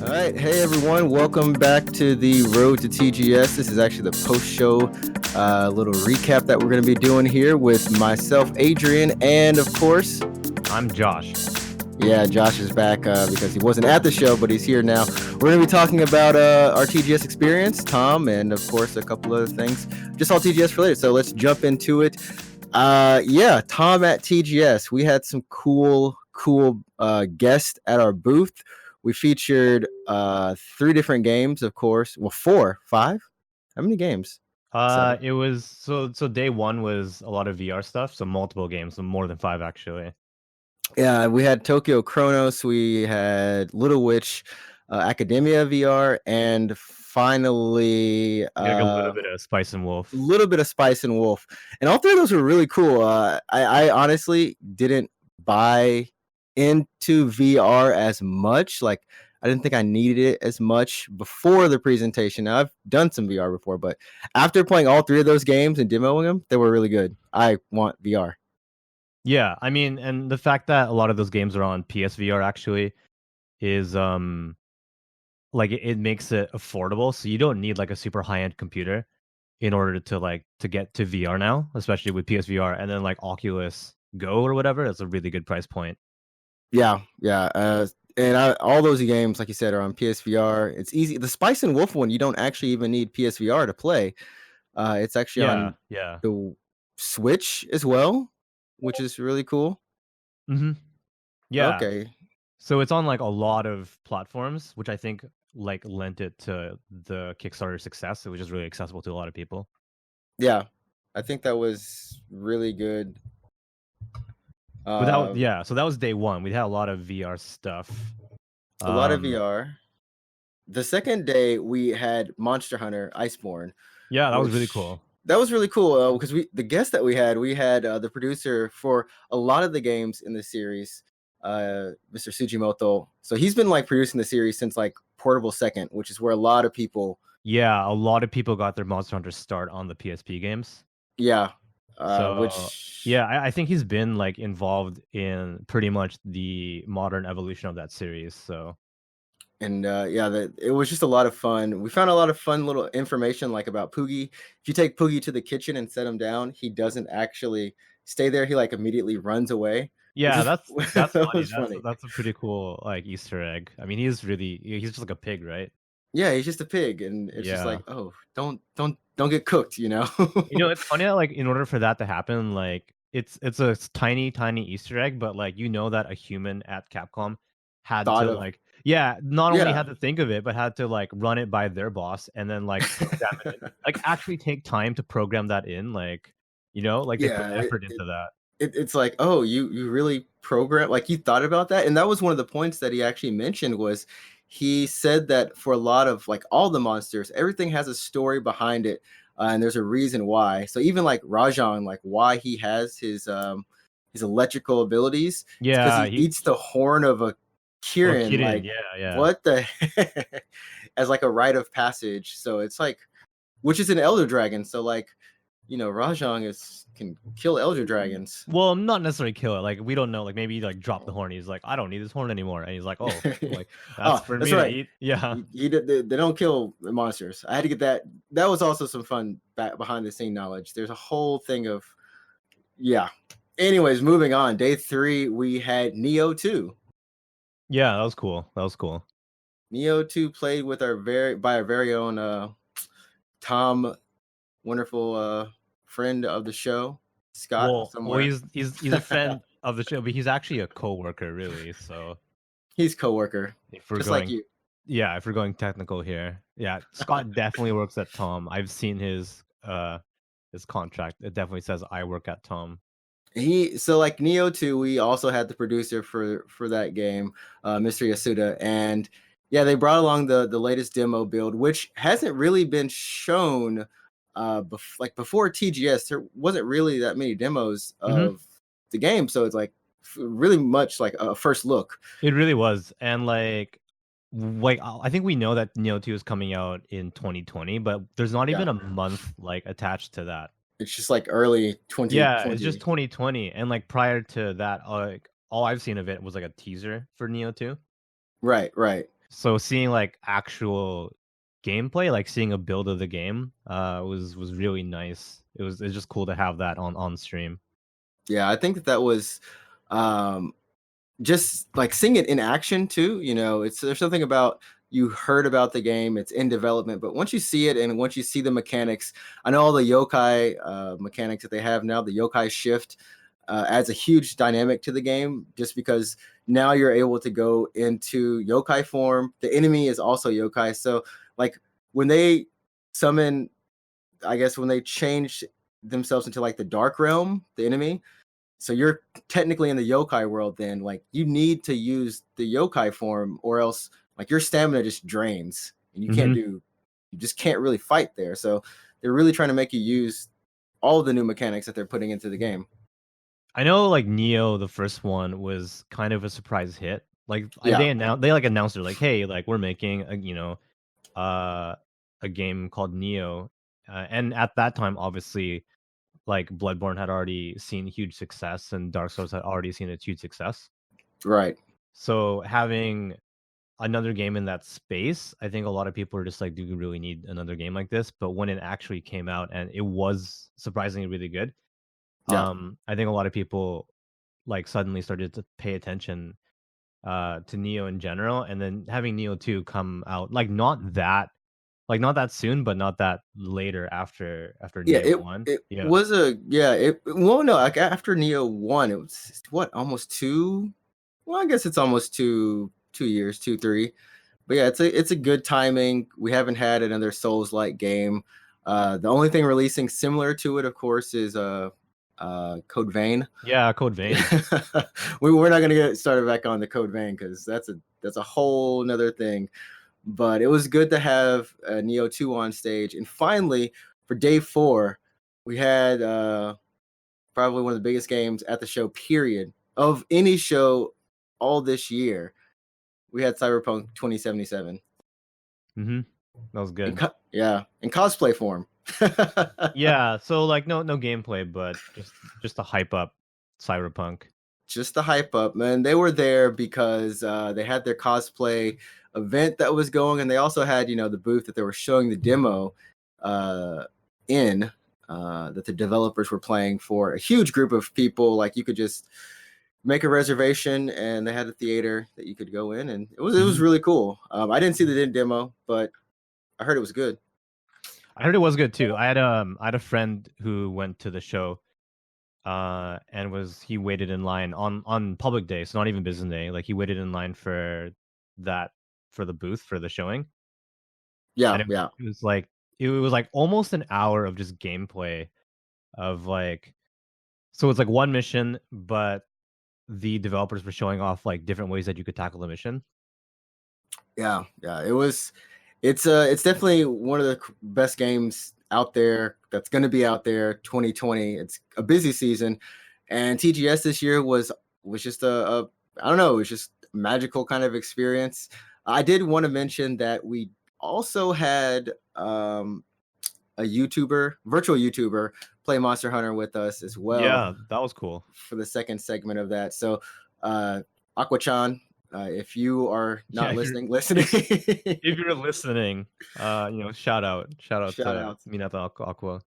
All right, hey everyone, welcome back to the Road to TGS. This is actually the post-show little recap that we're going to be doing here with myself, Adrian, and of course, I'm Josh. Yeah, Josh is back because he wasn't at the show, but he's here now. We're going to be talking about our TGS experience, Tom, and of course a couple other things, just all TGS related. So let's jump into it. Yeah, Tom at TGS. We had some cool guests at our booth. We featured 3 different games, of course. Well, 4, 5. How many games? It was so day one was a lot of VR stuff, so multiple games, so more than 5 actually. Yeah, we had Tokyo Chronos, we had Little Witch, Academia VR, and finally a little bit of Spice and Wolf. A little bit of Spice and Wolf. And all 3 of those were really cool. I honestly didn't buy into VR as much. Like, I didn't think I needed it as much before the presentation. Now, I've done some VR before, but after playing all 3 of those games and demoing them, they were really good. I want VR. Yeah, I mean, and the fact that a lot of those games are on PSVR actually is like it makes it affordable, so you don't need like a super high-end computer in order to get to VR now, especially with PSVR, and then like Oculus Go or whatever. It's a really good price point. Yeah. And all those games, like you said, are on PSVR. It's easy. The Spice and Wolf one, you don't actually even need PSVR to play. It's actually on the Switch as well, which is really cool. Mm-hmm. Yeah. Okay. So it's on like a lot of platforms, which I think like lent it to the Kickstarter success. It was just really accessible to a lot of people. Yeah, I think that was really good. So that was day one. We had a lot of VR stuff. A lot of VR. The second day we had Monster Hunter Iceborne. Yeah, that was really cool. That was really cool because the guest that we had the producer for a lot of the games in the series, Mr. Tsujimoto. So he's been like producing the series since like Portable Second, which is where a lot of people. Yeah, a lot of people got their Monster Hunter start on the PSP games. Yeah. I think he's been like involved in pretty much the modern evolution of that series. So. And it was just a lot of fun. We found a lot of fun little information like about Poogie. If you take Poogie to the kitchen and set him down, he doesn't actually stay there. He like immediately runs away. Yeah, that's funny. Funny. That's a pretty cool like Easter egg. I mean, he's just like a pig, right? Yeah, he's just a pig, and it's just like, oh, don't get cooked, you know. It's funny that like in order for that to happen, like it's a tiny Easter egg, but like that a human at Capcom had not only had to think of it, but had to like run it by their boss and then like program it in. Like actually take time to program that in, like they put effort into that. It's like, oh, you really program, like you thought about that. And that was one of the points that he actually mentioned was he said that for a lot of like all the monsters, everything has a story behind it. And there's a reason why. So even like Rajan, like why he has his electrical abilities. Yeah. Because he eats the horn of a Kirin. Like, what the heck? As like a rite of passage. So it's like, which is an Elder Dragon. So like, Rajan can kill Elder Dragons. Well, not necessarily kill it. Like we don't know. Like maybe he like dropped the horn. He's like, I don't need this horn anymore. And he's like, oh, like that's for me to eat. Yeah. They don't kill the monsters. I had to get that. That was also some fun behind the scene knowledge. There's a whole thing of, yeah. Anyways, moving on. Day 3, we had Neo 2. Yeah, that was cool. Neo 2 played with our very own Tom, wonderful friend of the show, Scott. Well, he's a friend of the show, but he's actually a coworker, really. So he's coworker, like you. Yeah, if we're going technical here, yeah, Scott definitely works at Tom. I've seen his contract. It definitely says I work at Tom. So like Neo 2, we also had the producer for that game, Mr. Yasuda, and yeah, they brought along the latest demo build, which hasn't really been shown. Before TGS, there wasn't really that many demos of the game, so it's like really much like a first look. It really was, and like I think we know that Neo 2 is coming out in 2020, but there's not even a month like attached to that. It's just like early 2020. Yeah, it's just 2020, and like prior to that, like all I've seen of it was like a teaser for Neo 2. Right. So seeing like actual gameplay, like seeing a build of the game, was really nice. It's just cool to have that on stream. Yeah, I think that was just like seeing it in action too. You know, there's something about you heard about the game, it's in development, but once you see it and once you see the mechanics, I know all the yokai mechanics that they have now, the yokai shift adds a huge dynamic to the game just because now you're able to go into yokai form. The enemy is also yokai. So like when they summon, I guess when they change themselves into like the dark realm, the enemy, so you're technically in the yokai world then, like you need to use the yokai form or else like your stamina just drains and you just can't really fight there. So they're really trying to make you use all of the new mechanics that they're putting into the game. I know like Neo, the first one, was kind of a surprise hit. Like Yeah, they like announced it like, hey, like we're making uh a game called Neo. And at that time, obviously, like Bloodborne had already seen huge success and Dark Souls had already seen its huge success. right. So having another game in that space, I think a lot of people are just like, do we really need another game like this? But when it actually came out and it was surprisingly really good, Yeah, I think a lot of people like suddenly started to pay attention to Neo in general, and then having Neo 2 come out not that soon, but not that later after yeah. Neo It 1. it Yeah. was a yeah. It well no like after Neo 1, it was what almost two. Well, I guess it's almost 2 years, 2 3. But yeah, it's a good timing. We haven't had another Souls-like game. The only thing releasing similar to it, of course, is Code Vein. Yeah, Code Vein. We're not gonna get started back on the Code Vein because that's a whole nother thing. But it was good to have Neo 2 on stage. And finally, for day 4, we had probably one of the biggest games at the show, period, of any show all this year. We had Cyberpunk 2077. That was good. In cosplay form. Yeah, so like no gameplay, but just to hype up Cyberpunk. Just the hype up, man. They were there because they had their cosplay event that was going, and they also had the booth that they were showing the demo in that the developers were playing for a huge group of people. Like you could just make a reservation, and they had a theater that you could go in, and it was really cool. I didn't see the demo, but I heard it was good. I heard it was good too. I had a friend who went to the show, and he waited in line on public day, so not even business day. Like he waited in line for the booth for the showing. Yeah, And yeah. it was like almost an hour of just gameplay of like, so it's like one mission, but the developers were showing off like different ways that you could tackle the mission. Yeah, yeah. It's definitely one of the best games out there that's going to be out there 2020. It's a busy season, and TGS this year was just a I don't know, it was just a magical kind of experience. I did want to mention that we also had a virtual YouTuber, play Monster Hunter with us as well. Yeah, that was cool. For the second segment of that. So, Aqua-chan, if you are not listening, if you're listening, shout out to Minato Aqua.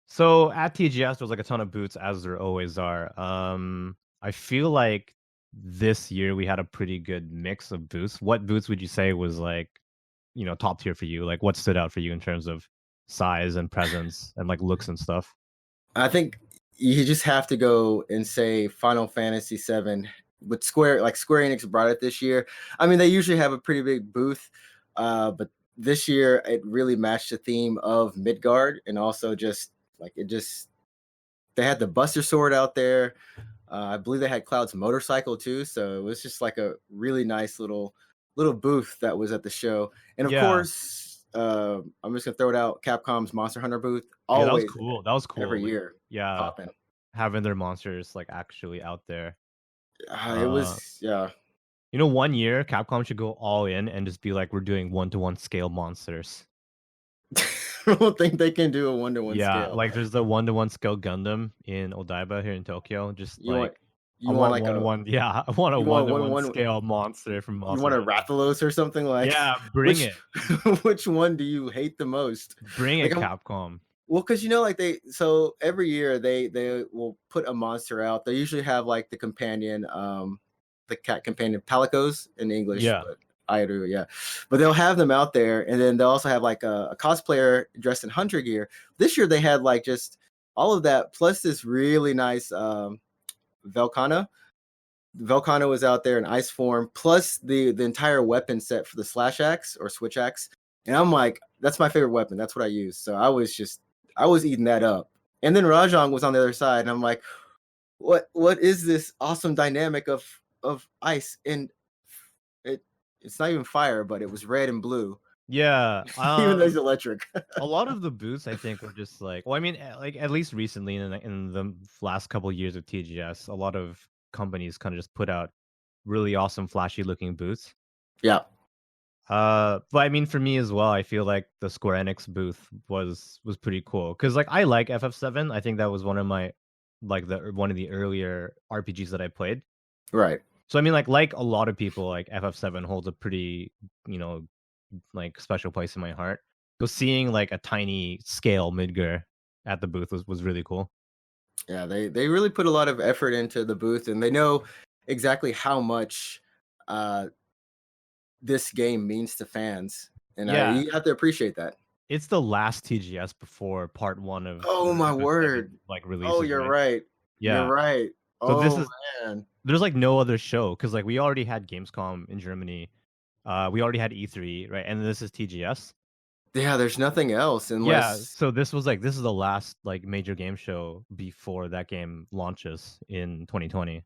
So at TGS, there's like a ton of booths, as there always are. I feel like this year we had a pretty good mix of booths. What booths would you say was like, top tier for you? Like what stood out for you in terms of size and presence and like looks and stuff? I think you just have to go and say Final Fantasy VII with Square Enix brought it this year. I mean, they usually have a pretty big booth, but this year it really matched the theme of Midgard, and also they had the Buster Sword out there. I believe they had Cloud's motorcycle too, so it was just like a really nice little booth that was at the show. And of course, I'm just gonna throw it out, Capcom's Monster Hunter booth. Always, that was cool. That was cool. Every year, yeah, popping. Having their monsters like actually out there. It was, yeah. 1 year Capcom should go all in and just be like, we're doing 1-to-1 scale monsters. I don't think they can do a 1-to-1 scale. Yeah, like there's the 1-to-1 scale Gundam in Odaiba here in Tokyo. Just You want like yeah, I want a you want 1-to-1 one scale monster from you want a Monster Hunter. Rathalos or something like Yeah, bring which it. which one do you hate the most? Bring Like it, Capcom. well, because like so every year they will put a monster out. They usually have like the companion, the cat companion Palicos in English, Yeah. but Airu, yeah. But they'll have them out there, and then they'll also have like a cosplayer dressed in hunter gear. This year they had like just all of that plus this really nice Velkhana. Velkhana was out there in ice form, plus the entire weapon set for the slash axe or switch axe. And I'm like, that's my favorite weapon. That's what I use. So I was eating that up. And then Rajang was on the other side, and I'm like, what is this awesome dynamic of ice? And it's not even fire, but it was red and blue. Yeah, Even though he's electric. a lot of the booths I think were just like, well, I mean, like at least recently in the last couple years of TGS, a lot of companies kind of just put out really awesome, flashy looking booths. Yeah. But I mean, for me as well, I feel like the Square Enix booth was pretty cool because like I like FF7. I think that was one of my one of the earlier RPGs that I played. Right. So I mean, like a lot of people, like FF7 holds a pretty, like special place in my heart. So seeing like a tiny scale Midgar at the booth was really cool. Yeah, they really put a lot of effort into the booth, and they know exactly how much this game means to fans, and Yeah, you have to appreciate that. it's the last TGS before part 1 of Oh my FF7 word! like Oh, releases, you're right? right. You're Yeah. right. So this Oh is man. there's like no other show because like we already had Gamescom in Germany. We already had E3, right? And this is TGS. Yeah, there's nothing else Yeah, unless so this is the last like major game show before that game launches in 2020.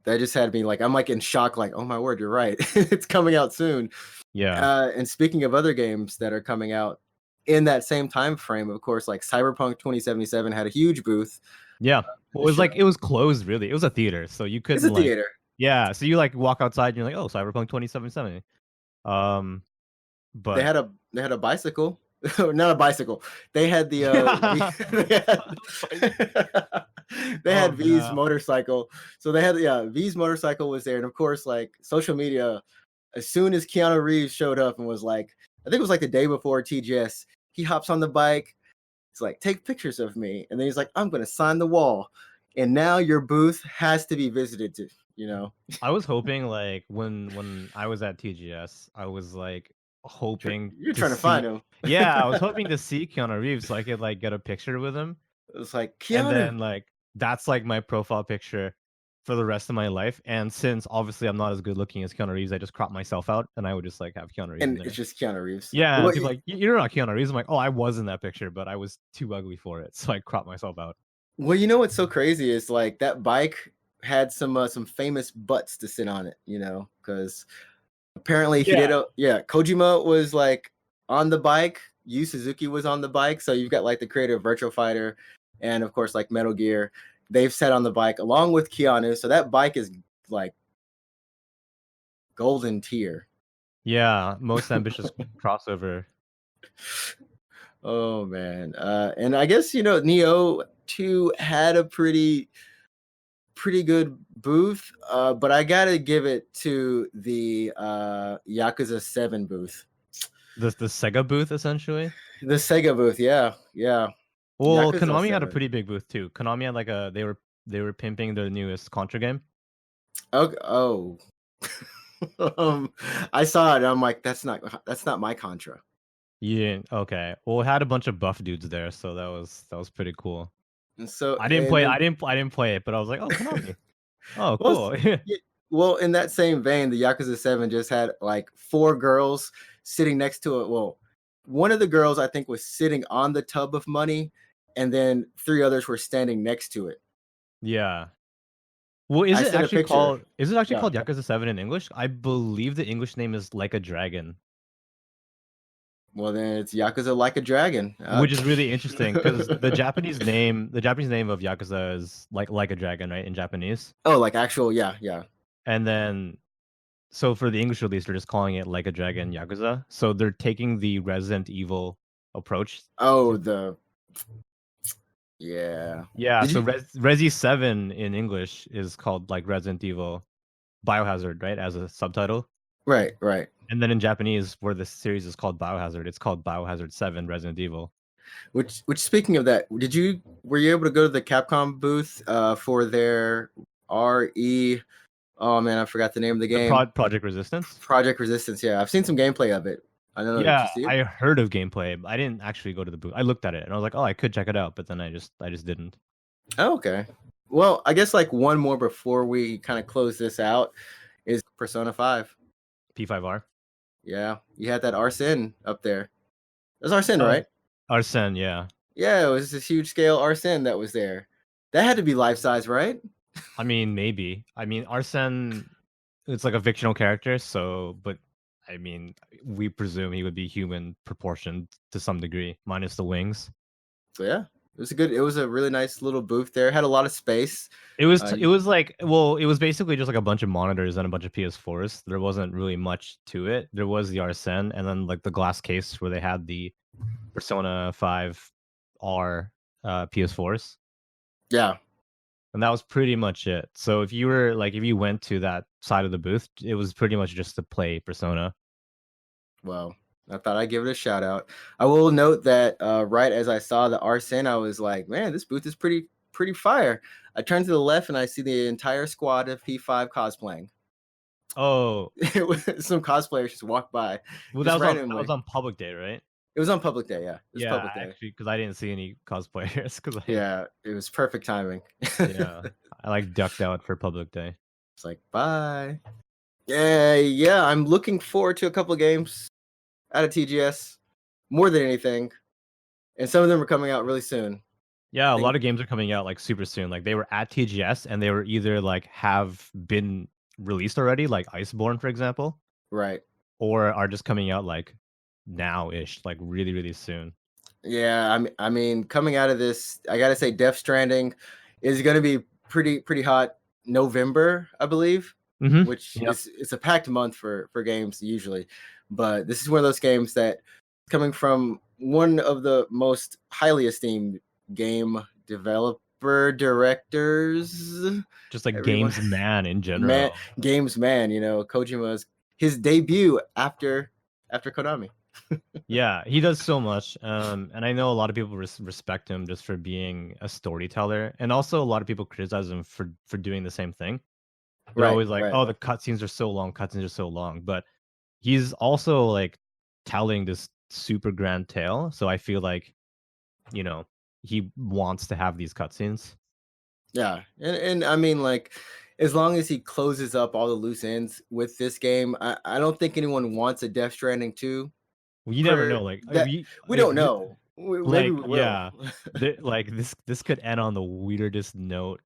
that just had me like I'm like in shock. Like, oh my word, you're right. It's coming out soon. Yeah. And speaking of other games that are coming out in that same time frame, of course, like Cyberpunk 2077 had a huge booth. Yeah. Well, it was like it was closed really. It was a theater, so you It's couldn't a like theater. yeah, so you like walk outside and you're like, "Oh, Cyberpunk 2077." They But had a bicycle. Not a bicycle. They had the they had Oh V's no. motorcycle. So they had V's motorcycle was there, and of course, like social media. As soon as Keanu Reeves showed up and was like, I think it was like the day before TGS, he hops on the bike. It's like, take pictures of me, and then he's like, I'm gonna sign the wall. And now your booth has to be visited. I was hoping like when I was at TGS, I was like hoping You're to trying to find see him. yeah, I was hoping to see Keanu Reeves so I could like get a picture with him. It was like And Keanu. then like that's like my profile picture for the rest of my life. And since obviously I'm not as good looking as Keanu Reeves, I just crop myself out and I would just like have Keanu Reeves in And there. it's just Keanu Reeves. Yeah, What, people like you're not Keanu Reeves. I'm like, oh, I was in that picture, but I was too ugly for it, so I cropped myself out. well, what's so crazy is like that bike had some famous butts to sit on it, because apparently Yeah. Kojima was like on the bike, Yu Suzuki was on the bike, so you've got like the creator of Virtua Fighter, and of course like Metal Gear. They've sat on the bike along with Keanu, so that bike is like golden tier. Yeah, most ambitious crossover. Oh man, and I guess Neo 2 had a pretty good booth, but I gotta give it to the Yakuza 7 booth. The Sega booth essentially. The Sega booth, yeah. Well, Yakuza Konami had a 7. pretty big booth too. Konami had like they were pimping their newest Contra game. Oh. I saw it. I'm like, that's not my Contra. Yeah. Okay. Well, it had a bunch of buff dudes there, so that was pretty cool. And so I didn't play. I didn't play it, but I was like, oh, Konami. Oh, cool. Well, in that same vein, the Yakuza 7 just had like 4 girls sitting next to it. Well, one of the girls I think was sitting on the tub of money, and then 3 others were standing next to it. Yeah. Well, is it actually called Yeah. Yakuza 7 in English? I believe the English name is Like a Dragon. Well, then it's Yakuza Like a Dragon, which is really interesting because the Japanese name of Yakuza is like a dragon, right, in Japanese. Oh, like actual, yeah. And then, so for the English release, they're just calling it Like a Dragon Yakuza. So they're taking the Resident Evil approach. Oh, Yeah. Yeah, Did so you? Resi 7 in English is called like Resident Evil Biohazard, right? As a subtitle. Right, right. And then in Japanese, where the series is called Biohazard, it's called Biohazard 7 Resident Evil. Which speaking of that, were you able to go to the Capcom booth for their RE? Oh man, I forgot the name of the game. Project Resistance? Project Resistance. Yeah, I've seen some gameplay of it. I don't know. Did you Yeah, see it? I heard of gameplay. I didn't actually go to the booth. I looked at it and I was like, oh, I could check it out, but then I just didn't. Oh, okay. Well, I guess like one more before we kind of close this out is Persona 5. P5R. Yeah, you had that Arsene up there. That's Arsene, Oh, right? Arsene, yeah. Yeah, it was this huge scale Arsene that was there. That had to be life size, right? I mean, maybe. I mean, Arsene, it's like a fictional character, so, but I mean, we presume he would be human proportioned to some degree, minus the wings. So yeah, it was a really nice little booth there. Had a lot of space. It was like, well, it was basically just like a bunch of monitors and a bunch of PS4s. There wasn't really much to it. There was the Arsene and then like the glass case where they had the Persona 5R PS4s. Yeah. And that was pretty much it. So if you went to that side of the booth, it was pretty much just to play Persona. Well, I thought I'd give it a shout out. I will note that right as I saw the Arsene, I was like, man, this booth is pretty fire. I turn to the left and I see the entire squad of P5 cosplaying. Oh, some cosplayers just walked by. well, just that was on public day, right? It was on public day, yeah. It was Yeah, public day. actually, because I didn't see any cosplayers. Yeah, it was perfect timing. Yeah, I like ducked out for public day. It's like, bye. Yeah, I'm looking forward to a couple of games out of TGS more than anything. And some of them are coming out really soon. Yeah, a lot of games are coming out like super soon. Like they were at TGS and they were either like have been released already, like Iceborne, for example. Right. Or are just coming out like now-ish, like really, really soon. Yeah, I mean, coming out of this, I gotta say, Death Stranding is gonna be pretty hot November, I believe. Mm-hmm. Which is it's a packed month for games usually, but this is one of those games that coming from one of the most highly esteemed game developer directors, just like games man in general. Games man, you know, Kojima's his debut after Konami. Yeah, he does so much, and I know a lot of people respect him just for being a storyteller, and also a lot of people criticize him for doing the same thing. They're always like, "Oh, the cutscenes are so long," but he's also like telling this super grand tale. So I feel like, you know, he wants to have these cutscenes. Yeah, and I mean, like, as long as he closes up all the loose ends with this game, I don't think anyone wants a Death Stranding 2. Well, you never know. Like we don't know. Maybe we will. Yeah, like this could end on the weirdest note.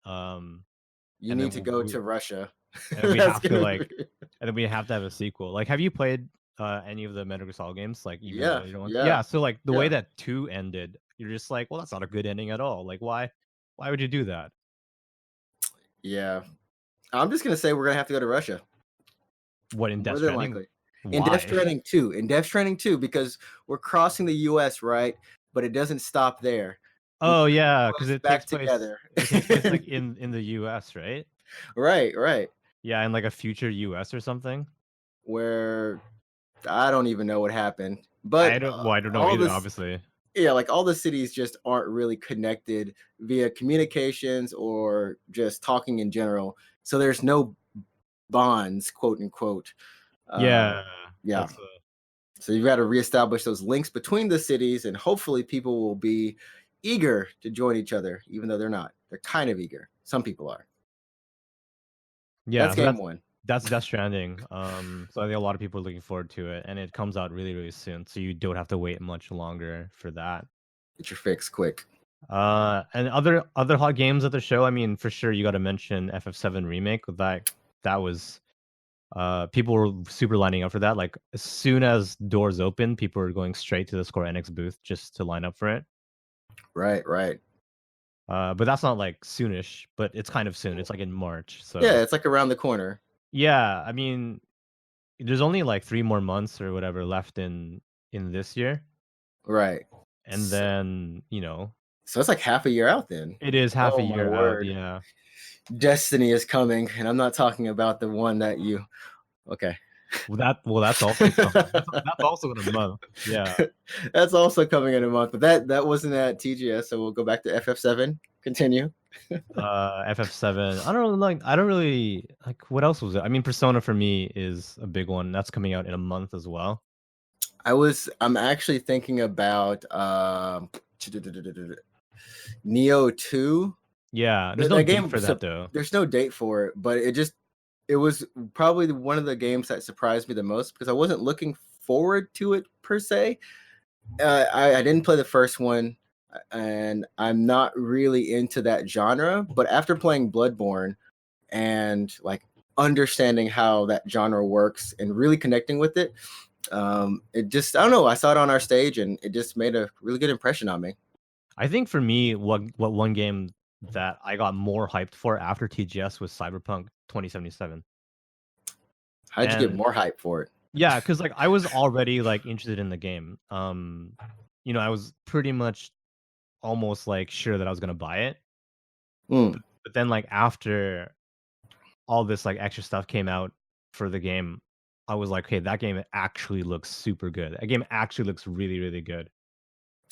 You need to go to Russia. And we have to and then we have to have a sequel. Like, have you played any of the Metal Gear Solid games? Like, yeah. So like the way that 2 ended, you're just like, well, that's not a good ending at all. Like, why would you do that? Yeah, I'm just gonna say we're gonna have to go to Russia. What, in Death Stranding? Likely. In Death Stranding 2. In Death Stranding 2, because we're crossing the US, right? But it doesn't stop there. Oh yeah, because it takes place together. It takes place like in the US, right? Right. Yeah, in like a future US or something. Where I don't even know what happened. But I don't know either, obviously. Yeah, like all the cities just aren't really connected via communications or just talking in general. So there's no bonds, quote unquote. Yeah. So you've got to reestablish those links between the cities, and hopefully people will be eager to join each other, even though they're not. They're kind of eager. Some people are. Yeah, that's game one. That's Death Stranding. So I think a lot of people are looking forward to it, and it comes out really, really soon. So you don't have to wait much longer for that. Get your fix quick. And other hot games at the show. I mean, for sure, you got to mention FF7 Remake. That was, people were super lining up for that. Like as soon as doors open, people were going straight to the Square Enix booth just to line up for it. Right. But that's not like soonish, but it's kind of soon. It's like in March. So yeah, it's like around the corner. Yeah, I mean, there's only like 3 more months or whatever left in this year. Right. And then, So it's like half a year out then. It is half a Oh, my year out. word. Yeah. Destiny is coming, and I'm not talking about the one that you. Okay. That's also coming. That's also in a month. Yeah. That's also coming in a month, but that wasn't at TGS, so we'll go back to FF7. Continue. FF7. I don't really like, what else was it? I mean, Persona for me is a big one. That's coming out in a month as well. I'm actually thinking about Neo 2. Yeah, there's no date for that though. There's no date for it, but it was probably one of the games that surprised me the most because I wasn't looking forward to it per se. I didn't play the first one, and I'm not really into that genre. But after playing Bloodborne and like understanding how that genre works and really connecting with it, it just, I don't know. I saw it on our stage, and it just made a really good impression on me. I think for me, what one game that I got more hyped for after TGS was Cyberpunk 2077. How did you get more hype for it? Yeah, because like I was already like interested in the game. You know, I was pretty much almost like sure that I was gonna buy it. But then like after all this like extra stuff came out for the game, I was like, hey, that game actually looks super good. That game actually looks really, really good.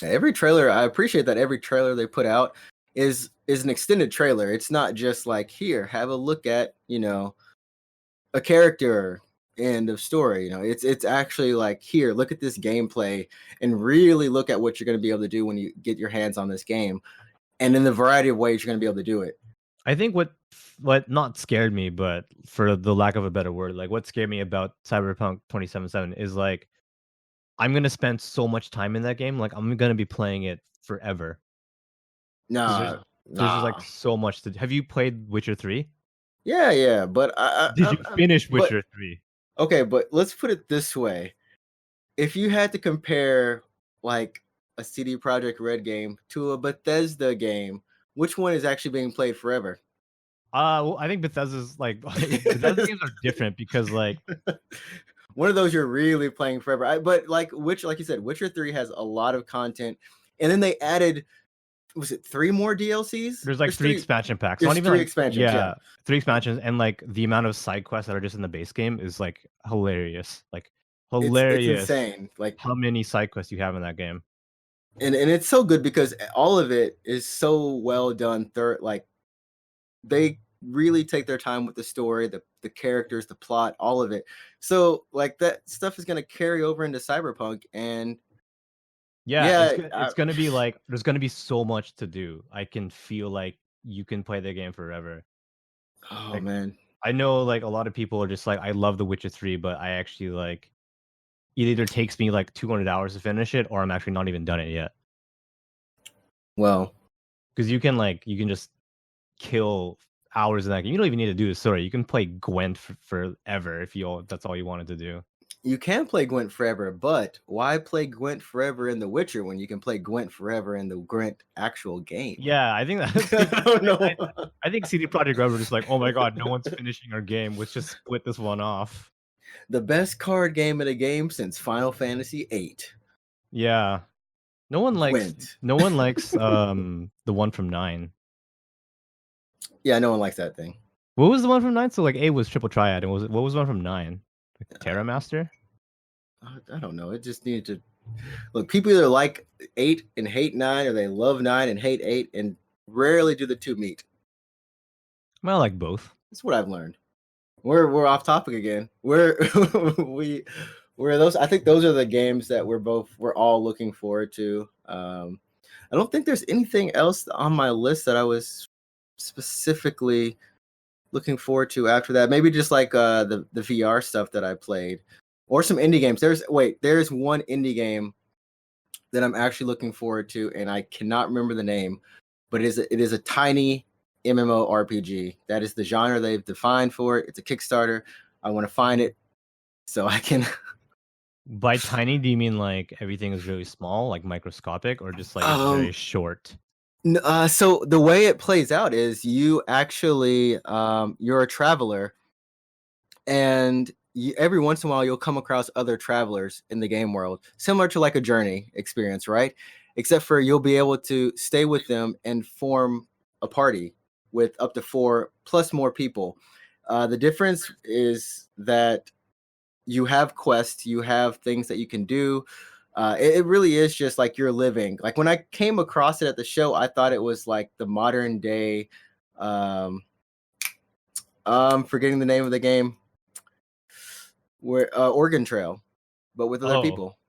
Every trailer, I appreciate that every trailer they put out is an extended trailer. It's not just like, here, have a look at, a character, end of story. It's actually like, here, look at this gameplay and really look at what you're going to be able to do when you get your hands on this game, and in the variety of ways you're going to be able to do it. I think what not scared me, but for the lack of a better word, like what scared me about Cyberpunk 2077 is like, I'm gonna spend so much time in that game. Like I'm gonna be playing it forever. Nah. There's just like so much to. Have you played Witcher 3? Yeah, but Did you finish Witcher 3? Okay, but let's put it this way: if you had to compare like a CD Projekt Red game to a Bethesda game, which one is actually being played forever? Well, I think Bethesda's like Bethesda games are different because like one of those you're really playing forever. But like you said, Witcher 3 has a lot of content, and then they added, was it 3 more DLCs? There's like 3 expansion packs. There's not even 3 like, expansions. Yeah, 3 expansions, and like the amount of side quests that are just in the base game is like hilarious. Like hilarious. It's insane. Like how many side quests you have in that game. And it's so good because all of it is so well done. Like they really take their time with the story, the characters, the plot, all of it. So like that stuff is going to carry over into Cyberpunk, and it's going to be like, there's going to be so much to do. I can feel like you can play the game forever. Oh, like, man. I know like a lot of people are just like, I love The Witcher 3, but I actually like, it either takes me like 200 hours to finish it, or I'm actually not even done it yet. Well, because you can just kill hours in that game. You don't even need to do the story. You can play Gwent forever if that's all you wanted to do. You can play Gwent forever, but why play Gwent forever in The Witcher when you can play Gwent forever in the Gwent actual game? Yeah, I think that's. I don't know. I think CD Projekt Red were just like, oh my god, no one's finishing our game. Let's just split this one off. The best card game in a game since Final Fantasy VIII. Yeah, no one likes Gwent. No one likes the one from 9. Yeah, no one likes that thing. What was the one from 9? So like 8 was Triple Triad, and what was the one from 9? Like Terra Master? I don't know. It just needed to look. People either like 8 and hate 9, or they love 9 and hate 8, and rarely do the two meet. Well, I like both. That's what I've learned. We're off topic again. We're those. I think those are the games that we're all looking forward to. I don't think there's anything else on my list that I was specifically looking forward to after that. Maybe just like the VR stuff that I played, or some indie games. There's one indie game that I'm actually looking forward to, and I cannot remember the name, but it is a tiny MMORPG. That is the genre they've defined for it. It's a Kickstarter. I want to find it so I can. By tiny, do you mean like everything is really small, like microscopic, or just like it's very short? So the way it plays out is you actually you're a traveler, and every once in a while you'll come across other travelers in the game world, similar to like a journey experience, right? except for you'll be able to stay with them and form a party with up to 4 plus more people. The difference is that you have quests, you have things that you can do. It really is just like you're living. Like when I came across it at the show, I thought it was like the modern day. I'm forgetting the name of the game. Where Oregon Trail, but with other people.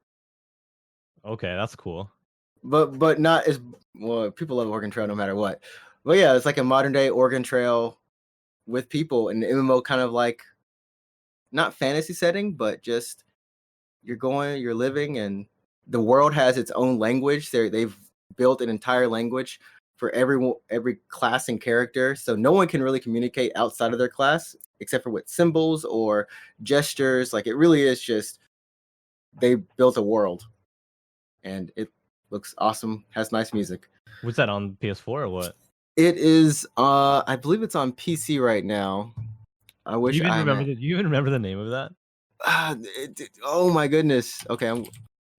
Okay, that's cool. But not as well. People love Oregon Trail no matter what. But yeah, it's like a modern day Oregon Trail with people, and MMO kind of like not fantasy setting, but just you're living, and the world has its own language. They've built an entire language for every class and character, so no one can really communicate outside of their class except for with symbols or gestures. Like it really is just they built a world, and it looks awesome. Has nice music. Was that on PS4 or what? It is. I believe it's on PC right now. I wish you even remember the name of that? Oh my goodness. Okay,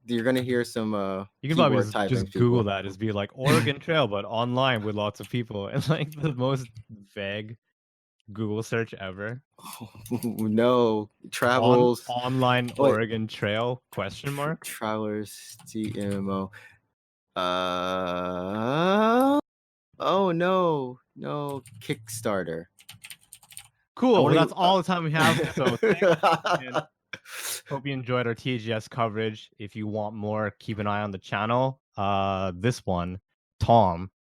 you're gonna hear some you can probably just Google that, just be like Oregon Trail but online with lots of people, and like the most vague Google search ever. Oh, no, travels online Oregon Trail ? Travelers TMO. Oh no Kickstarter. Cool. Well, that's all the time we have. So thanks. Hope you enjoyed our TGS coverage. If you want more, keep an eye on the channel. This one, Tom.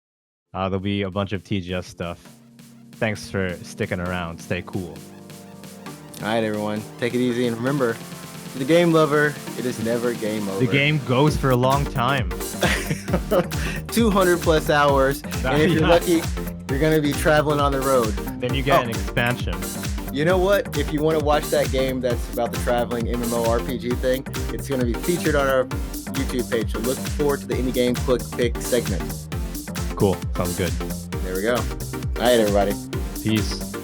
There'll be a bunch of TGS stuff. Thanks for sticking around. Stay cool. All right, everyone. Take it easy. And remember, for the game lover, it is never game over. The game goes for a long time. 200 plus hours. And if you're lucky, you're going to be traveling on the road. Then you get an expansion. You know what? If you want to watch that game that's about the traveling MMORPG thing, it's going to be featured on our YouTube page. So look forward to the Indie Game Quick Pick segment. Cool. Sounds good. There we go. All right, everybody. Peace.